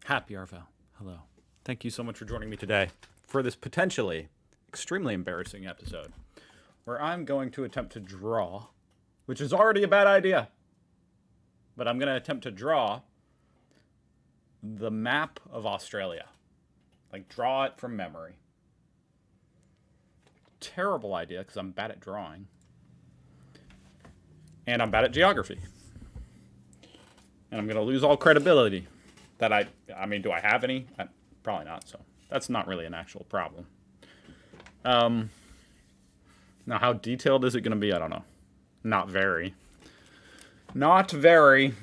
Happy Arvo. Hello. Thank you so much for joining me today for this potentially extremely embarrassing episode where I'm going to attempt to draw, which is already a bad idea, but I'm going to attempt to draw the map of Australia. Like, draw it from memory. Terrible idea because I'm bad at drawing. And I'm bad at geography. And I'm going to lose all credibility. That I mean, do I have any? Probably not, so that's not really an actual problem. Now, how detailed is it going to be? I don't know. Not very. Not very.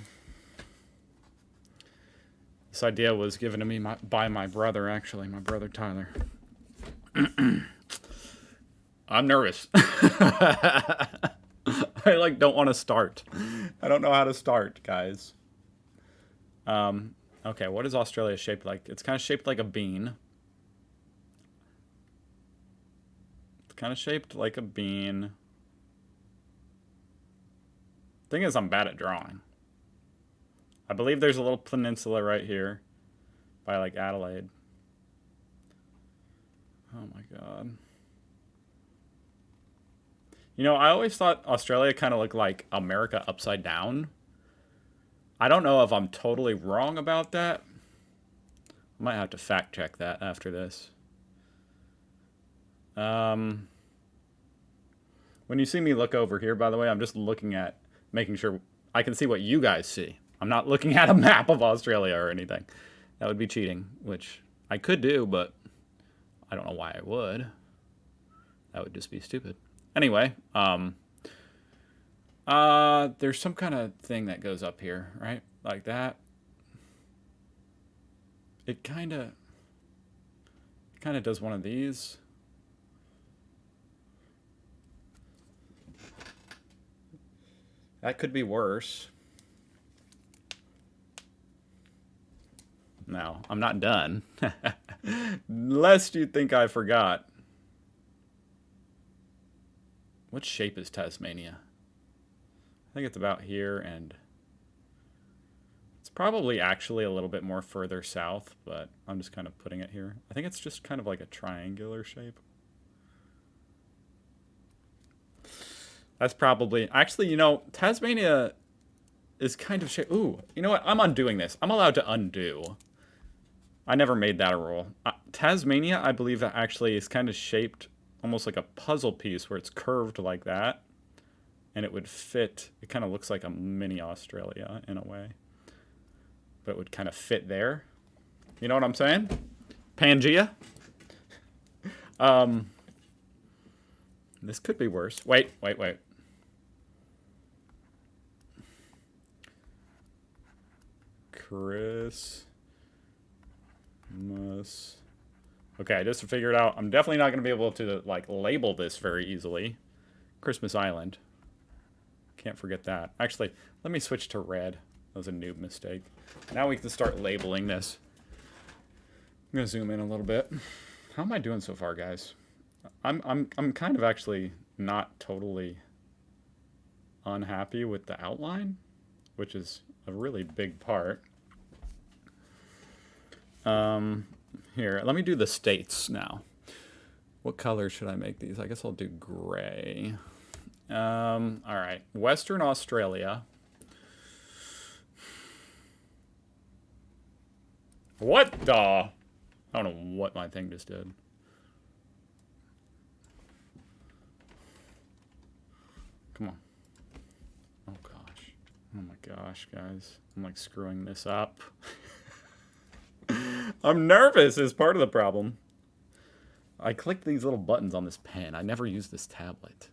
This idea was given to me by my brother, actually. My brother, Tyler. I'm nervous. I, don't want to start. I don't know how to start, guys. Okay, what is Australia shaped like? It's kind of shaped like a bean. It's kind of shaped like a bean. Thing is, I'm bad at drawing. I believe there's a little peninsula right here by, like, Adelaide. Oh my god. You know, I always thought Australia kind of looked like America upside down. I don't know if I'm totally wrong about that. I might have to fact check that after this. When you see me look over here, by the way, I'm just looking at making sure I can see what you guys see. I'm not looking at a map of Australia or anything. That would be cheating, which I could do, but I don't know why I would. That would just be stupid. Anyway, there's some kind of thing that goes up here, right? Like that. It kind of does one of these. That could be worse. No, I'm not done. Lest you think I forgot. What shape is Tasmania? I think it's about here, and it's probably actually a little bit more further south, but I'm just kind of putting it here. I think it's just kind of like a triangular shape. That's probably... Actually, you know, Tasmania is kind of shaped... Ooh, you know what? I'm undoing this. I'm allowed to undo. I never made that a rule. Tasmania, I believe, that actually is kind of shaped almost like a puzzle piece where it's curved like that. And it would fit... It kind of looks like a mini Australia in a way. But it would kind of fit there. You know what I'm saying? Pangea? This could be worse. Wait. Christmas. Okay, I just figured out. I'm definitely not going to be able to, like, label this very easily. Christmas Island. Can't forget that. Actually, let me switch to red. That was a noob mistake. Now we can start labeling this. I'm going to zoom in a little bit. How am I doing so far, guys? I'm kind of actually not totally unhappy with the outline, which is a really big part. Here, let me do the states now. What color should I make these? I guess I'll do gray. All right, Western Australia. What the? I don't know what my thing just did. Come on. Oh gosh. Oh my gosh, guys. I'm like screwing this up. I'm nervous is part of the problem. I clicked these little buttons on this pen. I never use this tablet.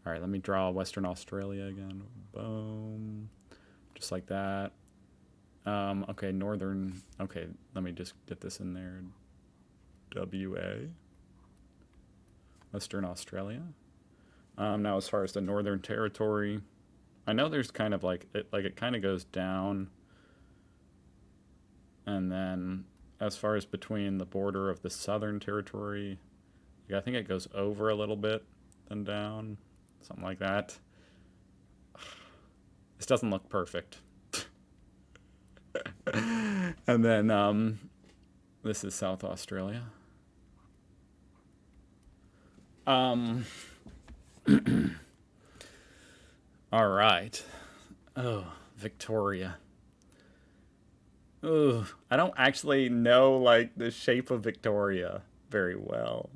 All right, let me draw Western Australia again. Boom. Just like that. Okay, northern. Okay, let me just get this in there. WA. Western Australia. Now, as far as the Northern Territory, I know there's kind of like it kind of goes down, and then as far as between the border of the Southern Territory, I think it goes over a little bit, then down, something like that. This doesn't look perfect. And then this is South Australia. All right. Oh, Victoria. Oh, I don't actually know like the shape of Victoria very well.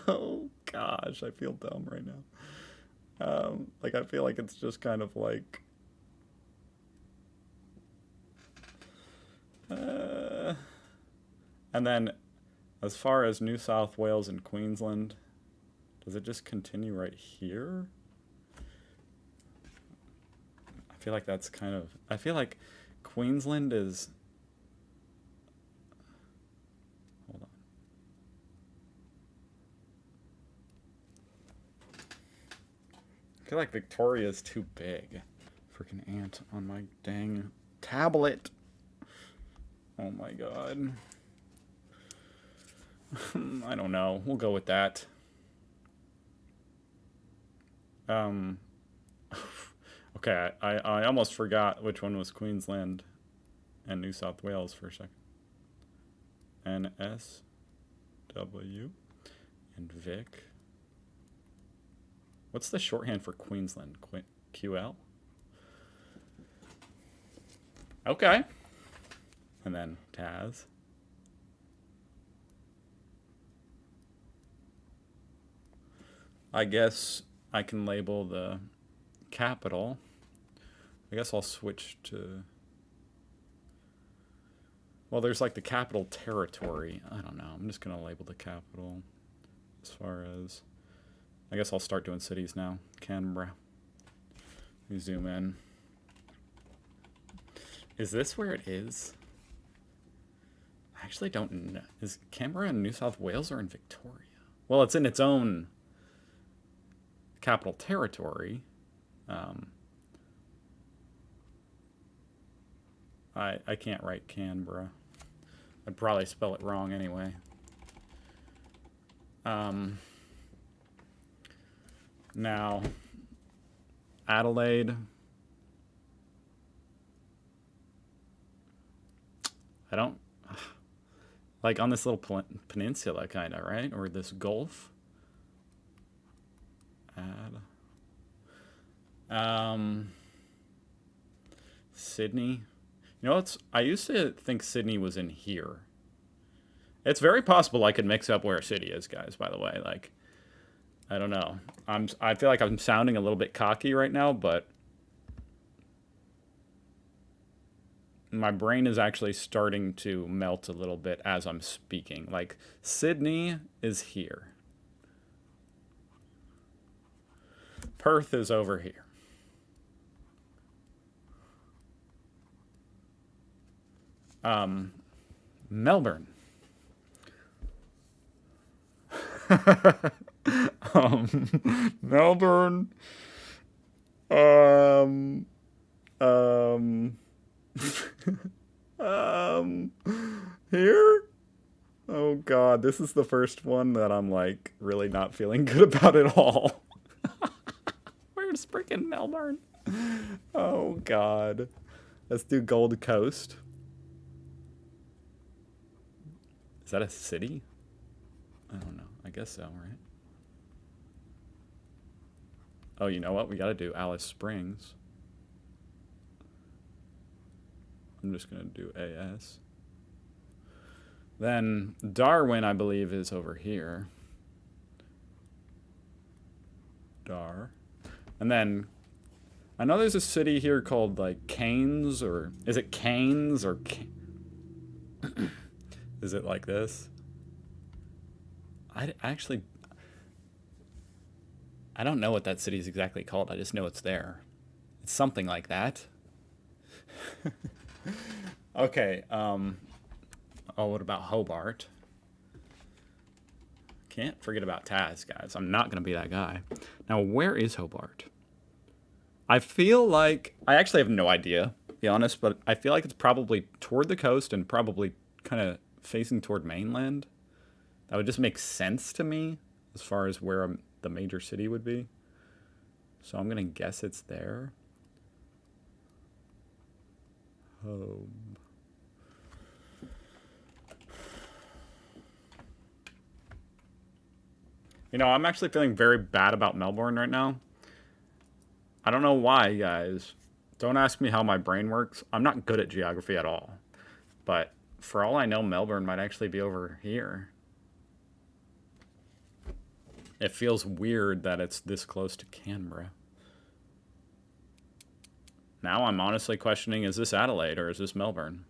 Oh gosh, I feel dumb right now. Like I feel like it's just kind of like uh, and then as far as New South Wales and Queensland, does it just continue right here? I feel like that's kind of I feel like Queensland is hold on. I feel like Victoria is too big. Freaking ant on my dang tablet. Oh my god. I don't know. We'll go with that. Um, okay, I almost forgot which one was Queensland and New South Wales for a second. NSW and Vic. What's the shorthand for Queensland? QL? Okay. And then Taz. I guess I can label the capital. I guess I'll switch to... Well, there's like the capital territory. I don't know. I'm just going to label the capital as far as... I guess I'll start doing cities now. Canberra. Let me zoom in. Is this where it is? I actually don't know. Is Canberra in New South Wales or in Victoria? Well, it's in its own capital territory. I can't write Canberra. I'd probably spell it wrong anyway. Now, Adelaide. I don't... Like on this little peninsula, kind of, right? Or this gulf. Sydney. You know, I used to think Sydney was in here. It's very possible I could mix up where a city is, guys, by the way. Like, I don't know. I feel like I'm sounding a little bit cocky right now, but my brain is actually starting to melt a little bit as I'm speaking. Like, Sydney is here. Perth is over here. Melbourne. Melbourne. Here? Oh god, this is the first one that I'm like really not feeling good about at all. Where's freaking Melbourne? Oh god. Let's do Gold Coast. Is that a city? I don't know. I guess so, right? Oh, you know what? We gotta do Alice Springs. I'm just gonna do AS. Then Darwin, I believe, is over here. Dar. And then I know there's a city here called like Cairns, or is it Cairns or is it like this? I don't know what that city is exactly called. I just know it's there. It's something like that. Okay. Oh, what about Hobart? Can't forget about Taz, guys. I'm not going to be that guy. Now, where is Hobart? I feel like... I actually have no idea, to be honest, but I feel like it's probably toward the coast and probably kind of facing toward mainland. That would just make sense to me as far as where the major city would be. So I'm going to guess it's there. Home. You know, I'm actually feeling very bad about Melbourne right now. I don't know why, guys. Don't ask me how my brain works. I'm not good at geography at all. But for all I know, Melbourne might actually be over here. It feels weird that it's this close to Canberra. Now I'm honestly questioning, is this Adelaide or is this Melbourne?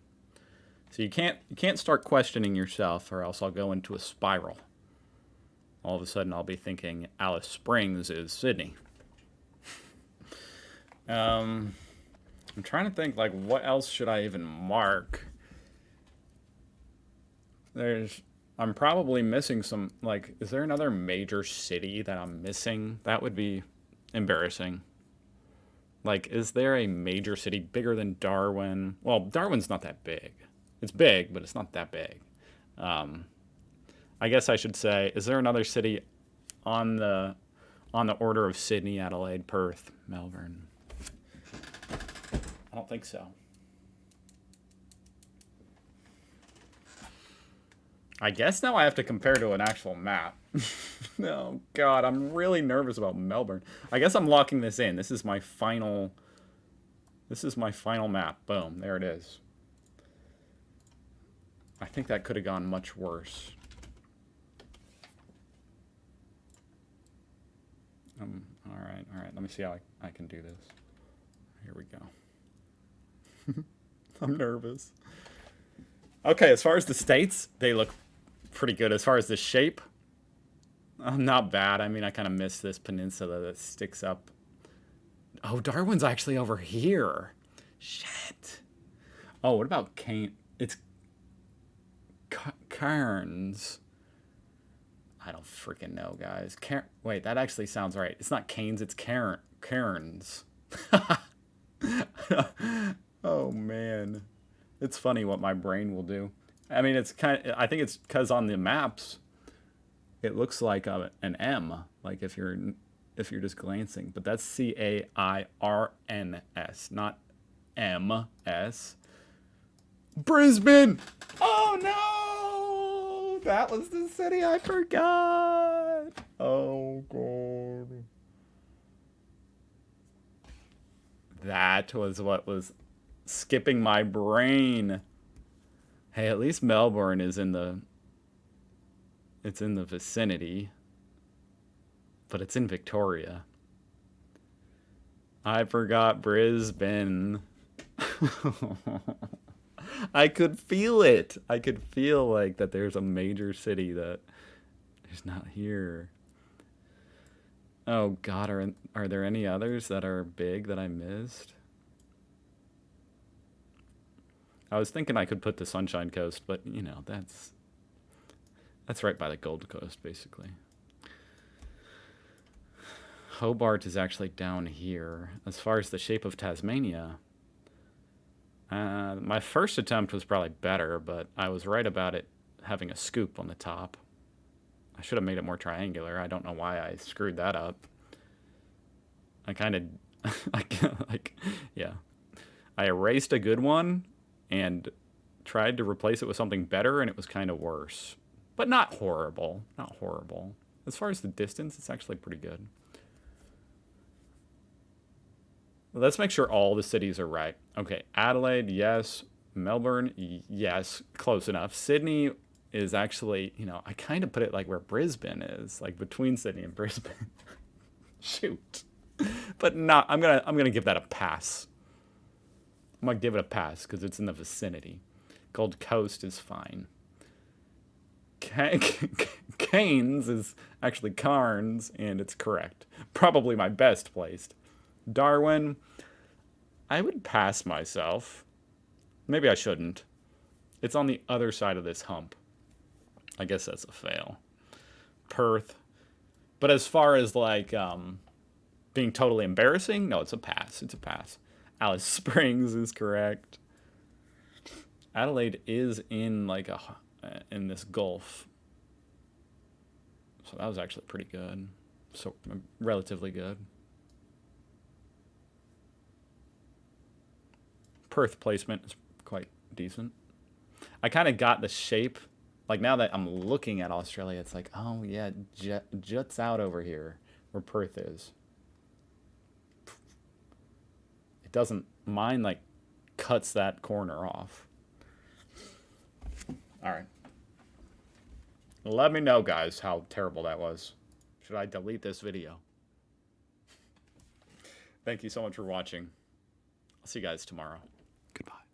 So you can't start questioning yourself or else I'll go into a spiral. All of a sudden I'll be thinking Alice Springs is Sydney. I'm trying to think, like, what else should I even mark? I'm probably missing some, like, is there another major city that I'm missing? That would be embarrassing. Like, is there a major city bigger than Darwin? Well, Darwin's not that big. It's big, but it's not that big. I guess I should say, is there another city on the order of Sydney, Adelaide, Perth, Melbourne? I don't think so. I guess now I have to compare to an actual map. Oh God, I'm really nervous about Melbourne. I guess I'm locking this in. This is my final map. Boom, there it is. I think that could have gone much worse. All right. Let me see how I can do this. Here we go. I'm nervous. Okay, as far as the states, they look pretty good. As far as the shape, not bad. I mean, I kind of miss this peninsula that sticks up. Oh, Darwin's actually over here. Shit. Oh, what about Cairns? It's Cairns. I don't freaking know, guys. Wait, that actually sounds right. It's not Cairns, it's Cairns. Oh, man. It's funny what my brain will do. I mean, I think it's because on the maps, it looks like an M, like if you're just glancing, but that's Cairns, not MS. Brisbane! Oh no! That was the city I forgot! Oh God. That was what was skipping my brain. Hey, at least Melbourne is in the vicinity, but it's in Victoria. I forgot Brisbane. I could feel it. I could feel like that there's a major city that is not here. Oh God, are there any others that are big that I missed? I was thinking I could put the Sunshine Coast, but you know, that's right by the Gold Coast, basically. Hobart is actually down here. As far as the shape of Tasmania, my first attempt was probably better, but I was right about it having a scoop on the top. I should have made it more triangular. I don't know why I screwed that up. I kind of, yeah. I erased a good one and tried to replace it with something better, and it was kind of worse. But not horrible. Not horrible. As far as the distance, it's actually pretty good. Let's make sure all the cities are right. Okay, Adelaide, yes. Melbourne, yes. Close enough. Sydney is actually, you know, I kind of put it like where Brisbane is, like between Sydney and Brisbane. Shoot. But not, I'm gonna give that a pass. I'm gonna give it a pass because it's in the vicinity. Gold Coast is fine. Cairns is actually Cairns, and it's correct. Probably my best placed. Darwin, I would pass myself. Maybe I shouldn't. It's on the other side of this hump. I guess that's a fail. Perth. But as far as like being totally embarrassing, no, it's a pass. It's a pass. Alice Springs is correct. Adelaide is in like in this gulf. So that was actually pretty good. So relatively good. Perth placement is quite decent. I kind of got the shape Like, now that I'm looking at Australia, it's like, oh, yeah, juts out over here where Perth is. It doesn't, mine, like, cuts that corner off. All right. Let me know, guys, how terrible that was. Should I delete this video? Thank you so much for watching. I'll see you guys tomorrow. Goodbye.